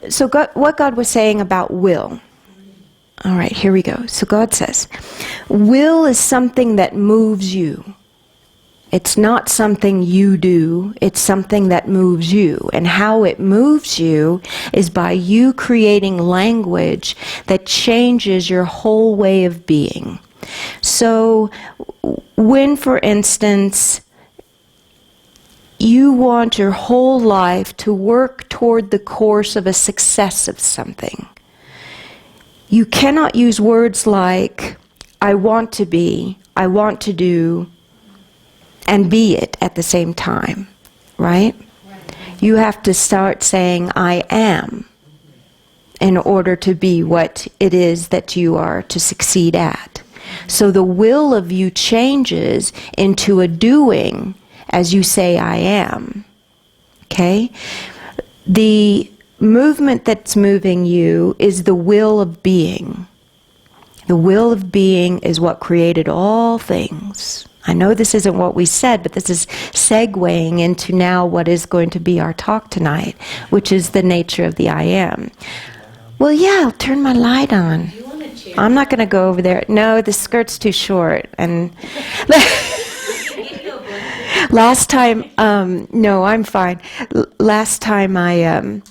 so God, what God was saying about will. All right, here we go. So God says, will is something that moves you. It's not something you do, it's something that moves you. And how it moves you is by you creating language that changes your whole way of being. So when, for instance, you want your whole life to work toward the course of a success of something, you cannot use words like, I want to be, I want to do, and be it at the same time, right? You have to start saying, I am, in order to be what it is that you are to succeed at. So the will of you changes into a doing as you say, I am. Okay? The movement that's moving you is the will of being. The will of being is what created all things. I know this isn't what we said, but this is segueing into now what is going to be our talk tonight, which is the nature of the I am. Well, yeah, I'll turn my light on. I'm not going to go over there. No, the skirt's too short. And last time, no, I'm fine. Last time I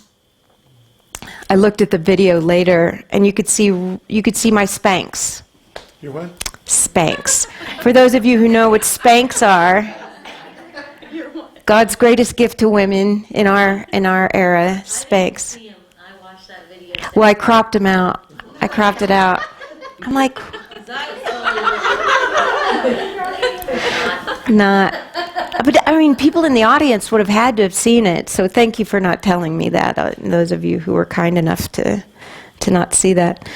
looked at the video later, and you could see my Spanx. Your what? Spanx. For those of you who know what Spanx are, God's greatest gift to women in our era, Spanx. I watched that video. Well, I cropped them out. I cropped it out. I'm like, not. But I mean, people in the audience would have had to have seen it. So thank you for not telling me that. Those of you who were kind enough to not see that.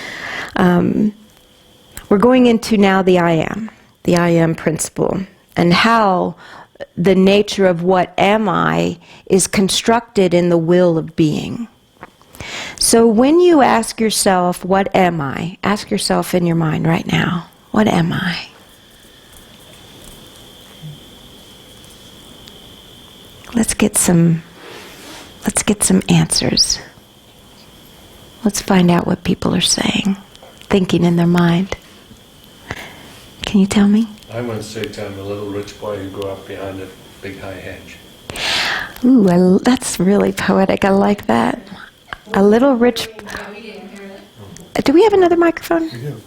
We're going into now the I am principle, and how the nature of what am I is constructed in the will of being. So when you ask yourself, what am I? Ask yourself in your mind right now, what am I? Let's get some answers. Let's find out what people are saying, thinking in their mind. Can you tell me? I want to say to him, a little rich boy who grew up behind a big high hedge. Ooh, that's really poetic. I like that. A little rich... Do we have another microphone? We do.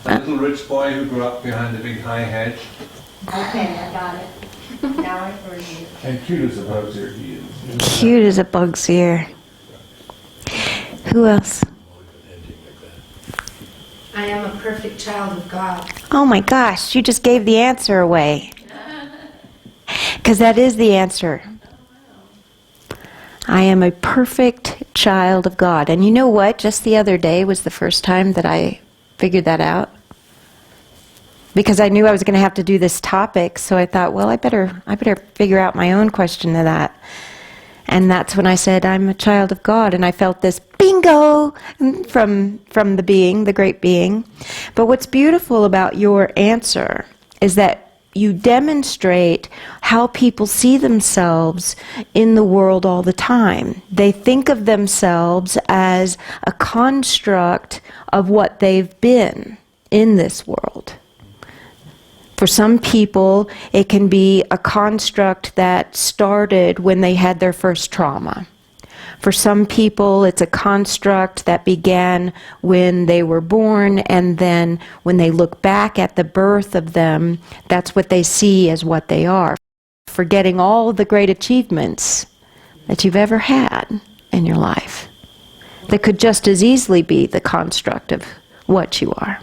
A little rich boy who grew up behind a big high hedge. Okay, I got it. Now I've heard you. And cute as a bug's ear he is. Cute as a bug's ear. Who else? I am a perfect child of God. Oh my gosh, you just gave the answer away. Because that is the answer. I am a perfect child of God. And you know what? Just the other day was the first time that I figured that out. Because I knew I was going to have to do this topic, so I thought, well, I better figure out my own question to that. And that's when I said, I'm a child of God, and I felt this bingo from the being, the great being. But what's beautiful about your answer is that you demonstrate how people see themselves in the world all the time. They think of themselves as a construct of what they've been in this world. For some people, it can be a construct that started when they had their first trauma. For some people, it's a construct that began when they were born, and then when they look back at the birth of them, that's what they see as what they are, forgetting all the great achievements that you've ever had in your life that could just as easily be the construct of what you are.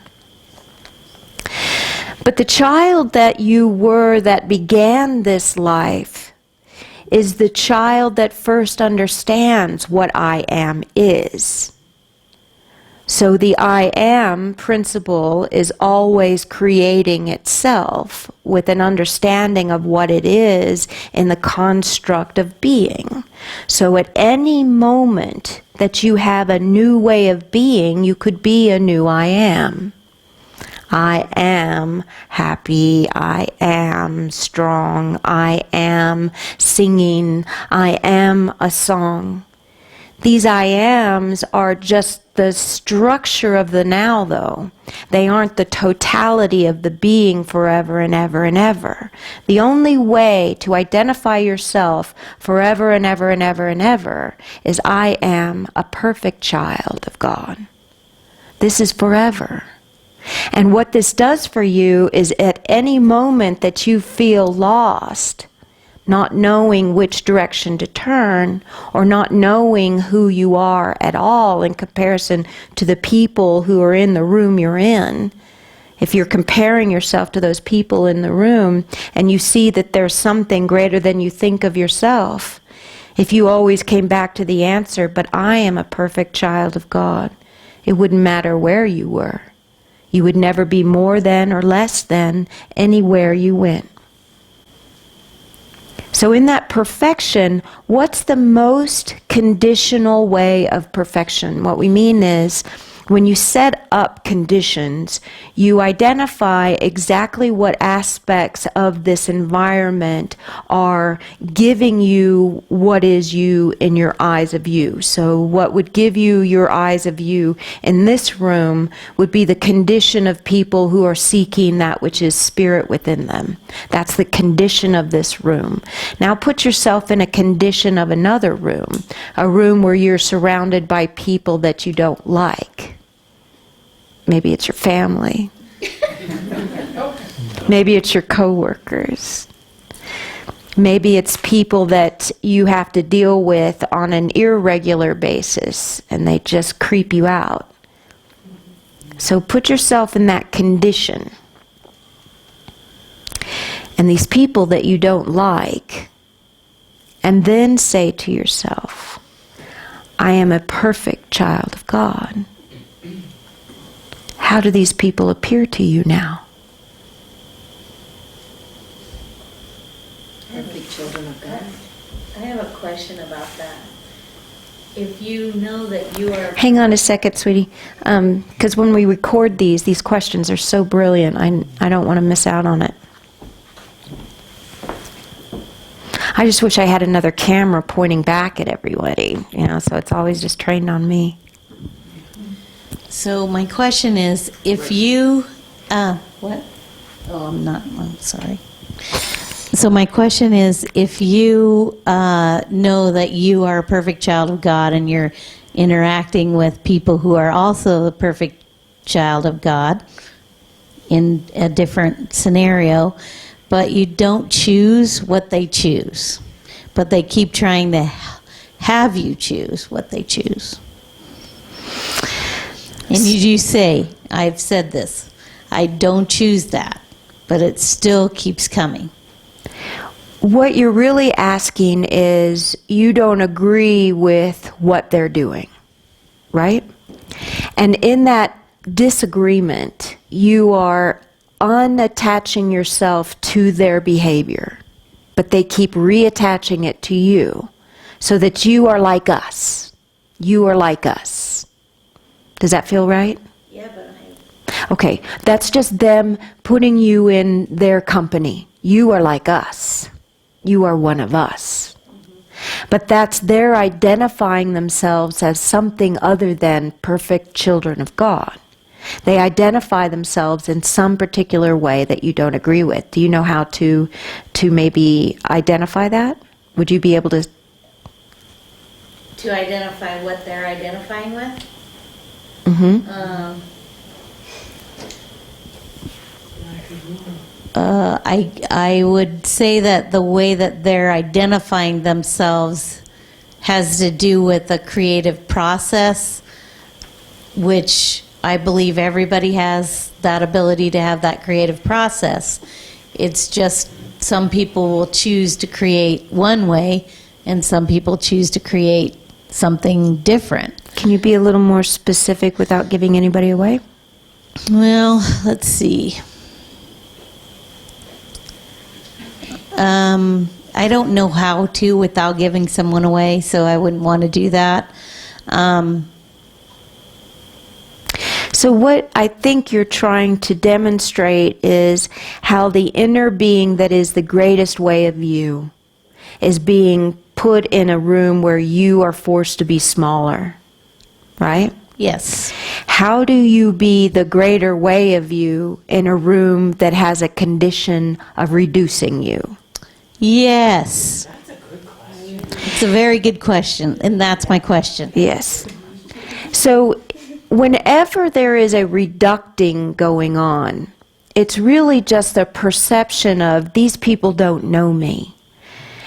But the child that you were that began this life is the child that first understands what I am is. So the I am principle is always creating itself with an understanding of what it is in the construct of being. So at any moment that you have a new way of being, you could be a new I am. I am happy, I am strong, I am singing, I am a song. These I ams are just the structure of the now, though. They aren't the totality of the being forever and ever and ever. The only way to identify yourself forever and ever and ever and ever is I am a perfect child of God. This is forever. And what this does for you is at any moment that you feel lost, not knowing which direction to turn, or not knowing who you are at all in comparison to the people who are in the room you're in. If you're comparing yourself to those people in the room and you see that there's something greater than you think of yourself, if you always came back to the answer, but I am a perfect child of God, it wouldn't matter where you were. You would never be more than or less than anywhere you went. So in that perfection, what's the most conditional way of perfection? What we mean is, when you set up conditions, you identify exactly what aspects of this environment are giving you what is you in your eyes of you. So what would give you your eyes of you in this room would be the condition of people who are seeking that which is spirit within them. That's the condition of this room. Now put yourself in a condition of another room, a room where you're surrounded by people that you don't like. Maybe it's your family. Maybe it's your coworkers. Maybe it's people that you have to deal with on an irregular basis and they just creep you out. So put yourself in that condition. And these people that you don't like, and then say to yourself, I am a perfect child of God. How do these people appear to you now? Perfect children of God. I have a question about that. If you know that you are... Hang on a second, sweetie. Because when we record these questions are so brilliant. I don't want to miss out on it. I just wish I had another camera pointing back at everybody, so it's always just trained on me. So my question is, if you, what? Oh, I'm sorry. So my question is, if you know that you are a perfect child of God and you're interacting with people who are also a perfect child of God in a different scenario, but you don't choose what they choose, but they keep trying to have you choose what they choose. And you say, I've said this, I don't choose that, but it still keeps coming. What you're really asking is you don't agree with what they're doing, right? And in that disagreement, you are unattaching yourself to their behavior, but they keep reattaching it to you so that you are like us. You are like us. Does that feel right? Yeah, but Okay, that's just them putting you in their company. You are like us. You are one of us. But that's their identifying themselves as something other than perfect children of God. They identify themselves in some particular way that you don't agree with. Do you know how to maybe identify that? Would you be able to? To identify what they're identifying with? Mm-hmm. I would say that the way that they're identifying themselves has to do with a creative process, which I believe everybody has that ability to have that creative process. It's just some people will choose to create one way and some people choose to create something different. Can you be a little more specific without giving anybody away? Well, let's see. I don't know how to without giving someone away, so I wouldn't want to do that. So what I think you're trying to demonstrate is how the inner being that is the greatest way of you is being put in a room where you are forced to be smaller, right? Yes. How do you be the greater way of you in a room that has a condition of reducing you? Yes. It's a very good question, and that's my question. Yes. So whenever there is a reducting going on, it's really just a perception of these people don't know me.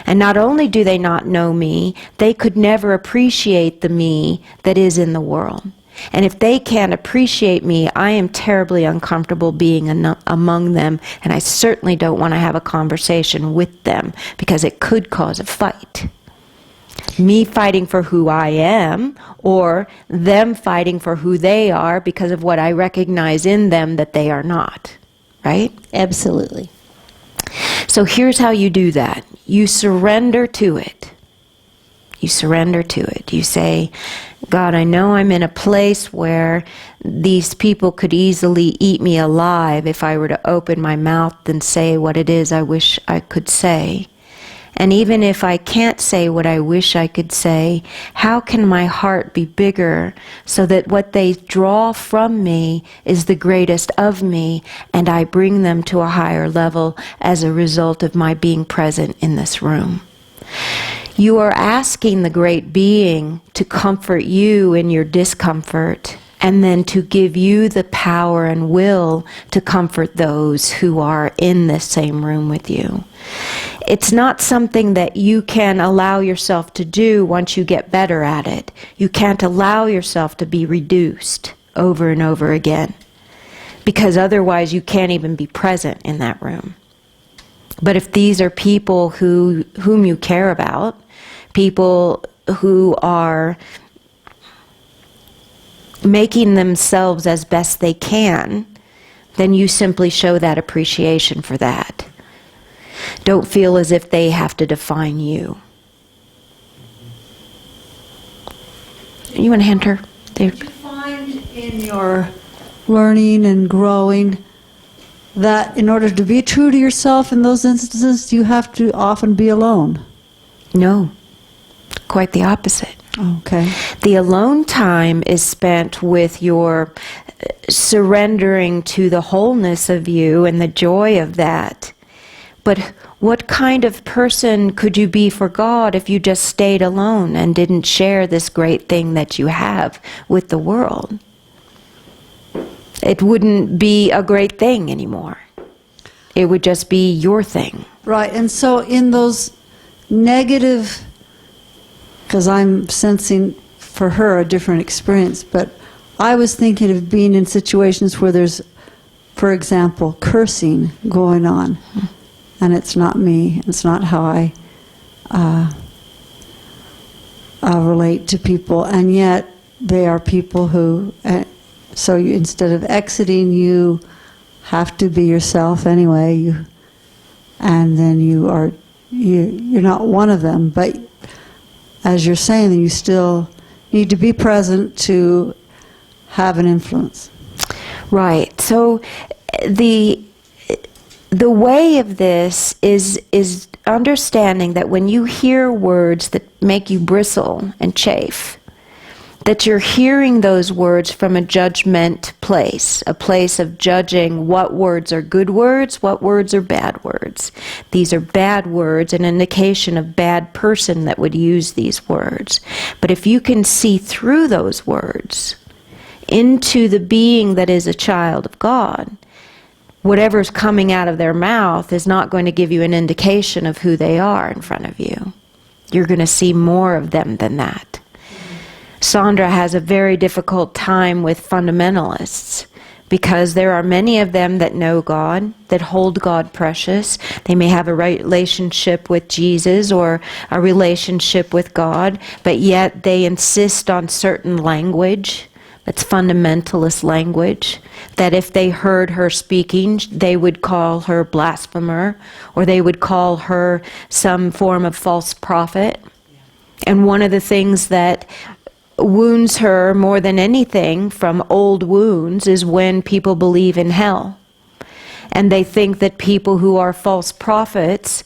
And not only do they not know me, they could never appreciate the me that is in the world. And if they can't appreciate me, I am terribly uncomfortable being among them, and I certainly don't want to have a conversation with them because it could cause a fight. Me fighting for who I am, or them fighting for who they are because of what I recognize in them that they are not. Right? Absolutely. So here's how you do that. You surrender to it. You surrender to it. You say, God, I know I'm in a place where these people could easily eat me alive if I were to open my mouth and say what it is I wish I could say. And even if I can't say what I wish I could say, how can my heart be bigger so that what they draw from me is the greatest of me, and I bring them to a higher level as a result of my being present in this room? You are asking the great being to comfort you in your discomfort, and then to give you the power and will to comfort those who are in the same room with you. It's not something that you can allow yourself to do once you get better at it. You can't allow yourself to be reduced over and over again, because otherwise you can't even be present in that room. But if these are people whom you care about, people who are making themselves as best they can, then you simply show that appreciation for that. Don't feel as if they have to define you. You want to enter? Did you find in your learning and growing that in order to be true to yourself in those instances, you have to often be alone? No, quite the opposite. Okay. The alone time is spent with your surrendering to the wholeness of you and the joy of that. But what kind of person could you be for God if you just stayed alone and didn't share this great thing that you have with the world? It wouldn't be a great thing anymore. It would just be your thing. Right. And so in those negative, because I'm sensing for her a different experience, but I was thinking of being in situations where there's, for example, cursing going on. And it's not me. It's not how I relate to people. And yet they are people who, so you, instead of exiting, you have to be yourself anyway. And then you're not one of them. But as you're saying, you still need to be present to have an influence. Right. So the way of this is understanding that when you hear words that make you bristle and chafe, that you're hearing those words from a judgment place, a place of judging what words are good words, what words are bad words. These are bad words, an indication of bad person that would use these words. But if you can see through those words into the being that is a child of God, whatever's coming out of their mouth is not going to give you an indication of who they are in front of you. You're going to see more of them than that. Sondra has a very difficult time with fundamentalists because there are many of them that know God, that hold God precious. They may have a relationship with Jesus or a relationship with God, but yet they insist on certain language. That's fundamentalist language, that if they heard her speaking, they would call her blasphemer, or they would call her some form of false prophet. And one of the things that wounds her more than anything from old wounds is when people believe in hell. And they think that people who are false prophets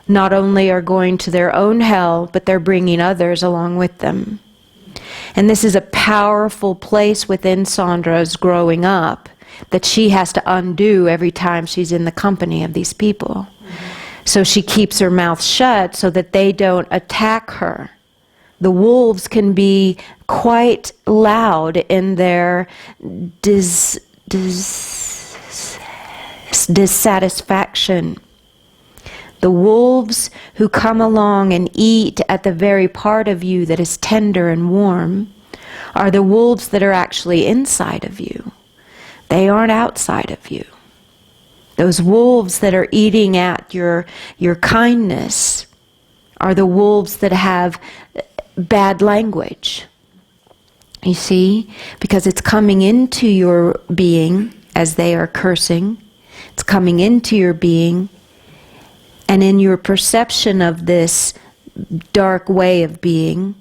not only are going to their own hell, but they're bringing others along with them. And this is a powerful place within Sondra's growing up that she has to undo every time she's in the company of these people. So she keeps her mouth shut so that they don't attack her. The wolves can be quite loud in their dissatisfaction. The wolves who come along and eat at the very part of you that is tender and warm are the wolves that are actually inside of you. They aren't outside of you. Those wolves that are eating at your kindness are the wolves that have bad language. You see? Because it's coming into your being as they are cursing. It's coming into your being. And in your perception of this dark way of being,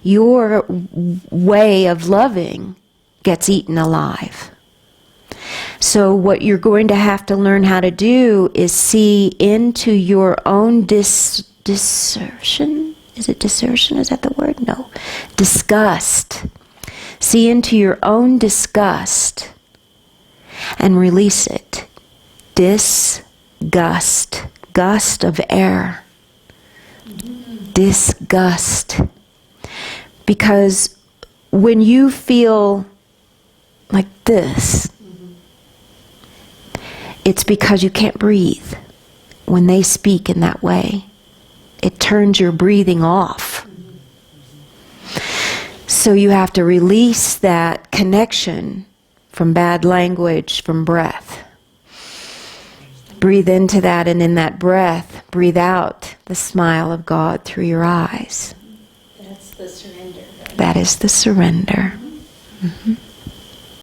your way of loving gets eaten alive. So what you're going to have to learn how to do is see into your own desertion. Is it desertion? Is that the word? No. Disgust. See into your own disgust and release it. Disgust. Gust of air. Disgust. Because when you feel like this, it's because you can't breathe when they speak in that way. It turns your breathing off. So you have to release that connection from bad language, from breath. Breathe into that, and in that breath, breathe out the smile of God through your eyes. That's the surrender. Right? That is the surrender. Mm-hmm.